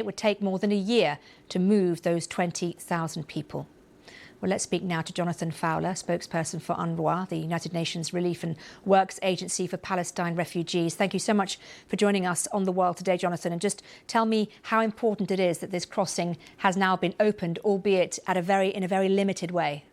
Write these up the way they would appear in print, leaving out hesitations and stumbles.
it would take more than a year to move those 20,000 people. Well, let's speak now to Jonathan Fowler, spokesperson for UNRWA, the United Nations Relief and Works Agency for Palestine Refugees. Thank you so much for joining us on The World today, Jonathan. And just tell me how important it is that this crossing has now been opened, albeit in a very limited way.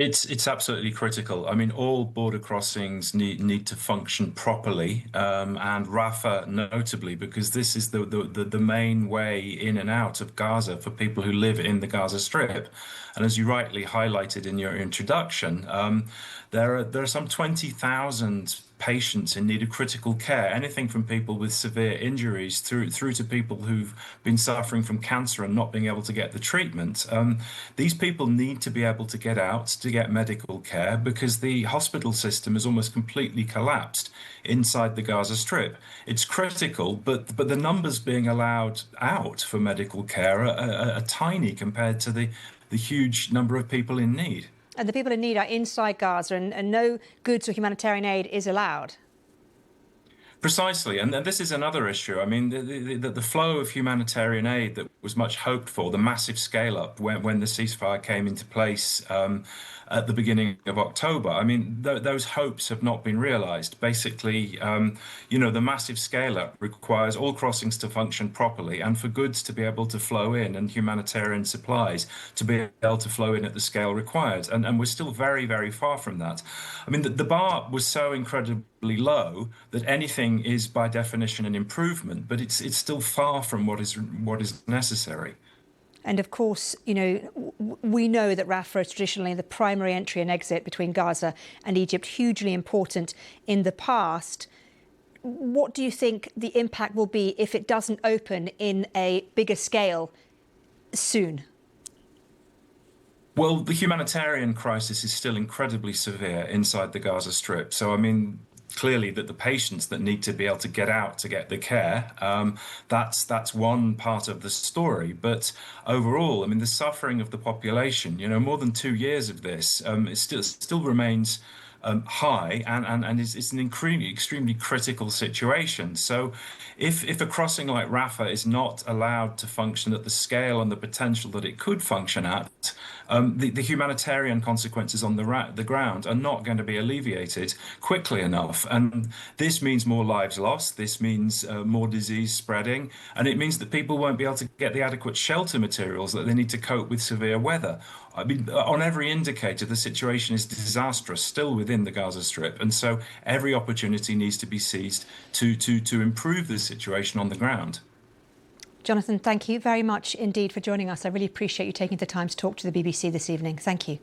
It's absolutely critical. I mean, all border crossings need to function properly, and Rafah notably, because this is the main way in and out of Gaza for people who live in the Gaza Strip. And as you rightly highlighted in your introduction, there are some 20,000 patients in need of critical care, anything from people with severe injuries through to people who've been suffering from cancer and not being able to get the treatment. These people need to be able to get out to get medical care because the hospital system is almost completely collapsed inside the Gaza Strip. It's critical, but the numbers being allowed out for medical care are tiny compared to the huge number of people in need. And the people in need are inside Gaza, and no goods or humanitarian aid is allowed. Precisely, and this is another issue. I mean, the flow of humanitarian aid that was much hoped for, the massive scale up when the ceasefire came into place at the beginning of October. I mean, those hopes have not been realized. Basically, the massive scale up requires all crossings to function properly and for goods to be able to flow in and humanitarian supplies to be able to flow in at the scale required. And we're still very, very far from that. I mean, the bar was so incredibly low that anything is by definition an improvement, but it's still far from what is necessary. And of course, we know that Rafah is traditionally the primary entry and exit between Gaza and Egypt, hugely important in the past. What do you think the impact will be if it doesn't open in a bigger scale soon? Well, the humanitarian crisis is still incredibly severe inside the Gaza Strip. So, I mean, clearly that the patients that need to be able to get out to get the care, that's one part of the story. But overall, I mean, the suffering of the population, more than 2 years of this, it still remains high, and it's an extremely critical situation. So if a crossing like Rafah is not allowed to function at the scale and the potential that it could function at, the humanitarian consequences on the ground are not going to be alleviated quickly enough. And this means more lives lost, this means more disease spreading, and it means that people won't be able to get the adequate shelter materials that they need to cope with severe weather. I mean, on every indicator, the situation is disastrous still within the Gaza Strip. And so every opportunity needs to be seized to improve the situation on the ground. Jonathan, thank you very much indeed for joining us. I really appreciate you taking the time to talk to the BBC this evening. Thank you.